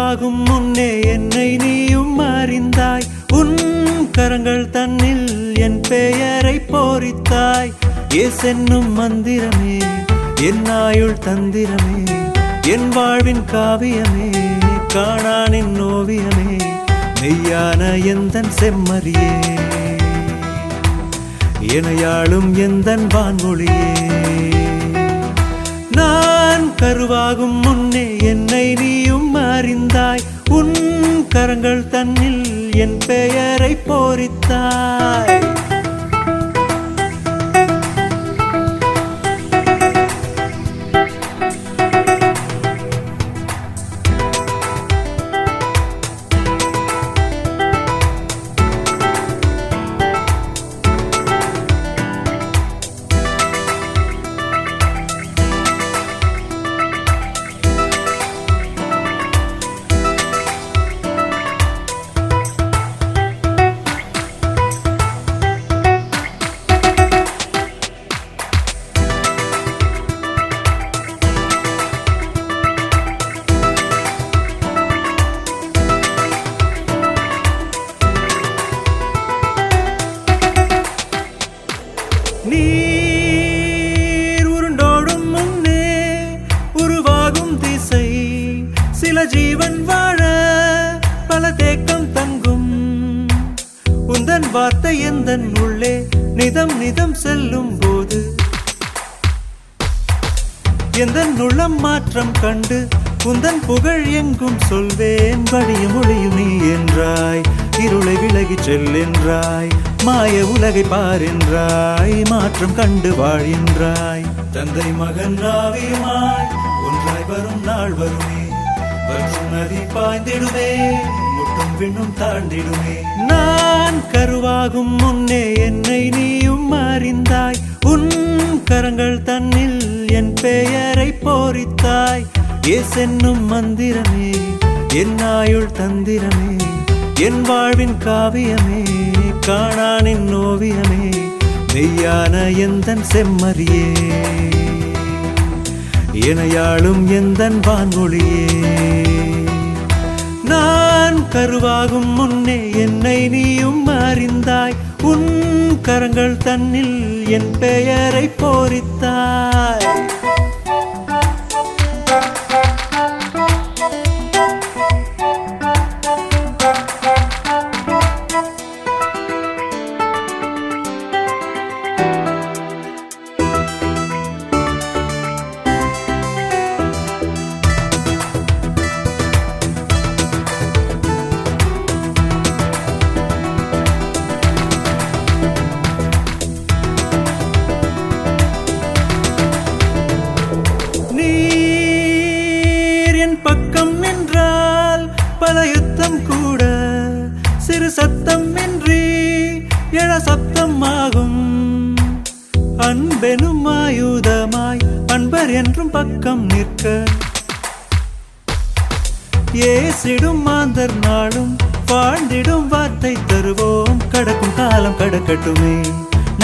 கருவாகும் முன்னே என்னை நீயும் அறிந்தாய். உன் கரங்கள் தன்னில் என் பெயரை போரித்தாய். ஏசென்னும் மந்திரமே, என் ஆயுள் தந்திரமே, என் வாழ்வின் காவியமே, காணானின் ஓவியமே, மெய்யான எந்தன் செம்மறியே, எனையாளும் எந்தன் வான்மொழியே. நான் கருவாகும் முன்னே என்னை நீயும் அறிந்தாய். உன் கரங்கள் தன்னில் என் பெயரை போரித்தாய். நீர் உருண்டோடும் முன்னே உருவாகும் திசை, சில ஜீவன் வாழ பல தேக்கம் தங்கும். உந்தன் வார்த்தை எந்தன் உள்ளே நிதம் நிதம் செல்லும் போது எந்தன் உள்ளம் மாற்றம் கண்டு உந்தன் புகழ் எங்கும் சொல்வேன். வழியும் ஒளியும் நீ என்றாய், இருளை விலகிச் செல்லென்றாய், மாய உலகை பாரென்றாய், மாற்றம் கண்டு வாழ்கின்றாய். தந்தை மகன் ஆவியுமாய் ஒன்றாய் வரும் நாள் வருமே, வற்றும் நதி பாய்ந்திடுமே, முட்டும் விண்ணும் தாழ்ந்திடுமே. நான் கருவாகும் முன்னே என்னை நீயும் அறிந்தாய். உன் கரங்கள் தன்னில் என் பெயரை போரித்தாய். ஏசென்னும் மந்திரமே, என் ஆயுள் தந்திரமே, என் வாழ்வின் காவியமே, காணானின் ஓவியமே, மெய்யான எந்தன் செம்மறியே, எனையாளும் எந்தன் வான்மொழியே. நான் கருவாகும் முன்னே என்னை நீயும் அறிந்தாய். உன் கரங்கள் தன்னில் என் பெயரை போரித்தாய். பக்கம் நின்றால் பல யுத்தம் கூட சிறு சத்தம் இன்றி எழ சப்தம் ஆகும். அன்பெனும் ஆயுதமாய் அன்பர் என்றும் பக்கம் நிற்க ஏசிடும் மாந்தர் நாளும் வாழ்ந்திடும் வார்த்தை தருவோம். கடக்கும் காலம் கடக்கட்டுமே,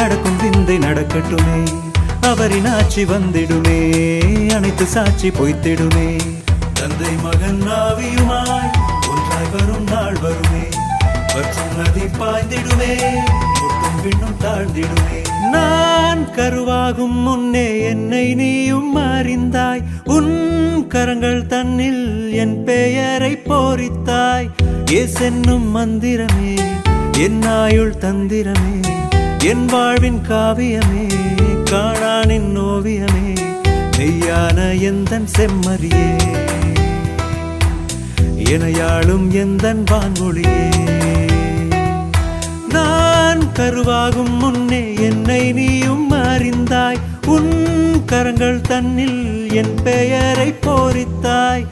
நடக்கும் விந்தை நடக்கட்டுமே, அவரின் ஆட்சி வந்திடுமே, அனைத்து சாட்சி பொய்த்திடுமே. தந்தை மகன் ஆவியுமாய் ஒன்றாய் வரும் நாள் வருமே, வற்றும் நதி பாய்ந்திடுமே, முட்டும் விண்ணும் தாழ்ந்திடுமே. நான் கருவாகும் முன்னே என்னை நீயும் அறிந்தாய். உன் கரங்கள் தன்னில் என் பெயரை போரித்தாய். ஏசென்னும் மந்திரமே, என் ஆயுள் தந்திரமே, என் வாழ்வின் காவியமே, காணானின் ஓவியமே, மெய்யான எந்தன் செம்மறியே, எனையாளும் எந்தன் வான்மொழியே. நான் கருவாகும் முன்னே என்னை நீயும் அறிந்தாய். உன் கரங்கள் தன்னில் என் பெயரை போரித்தாய்.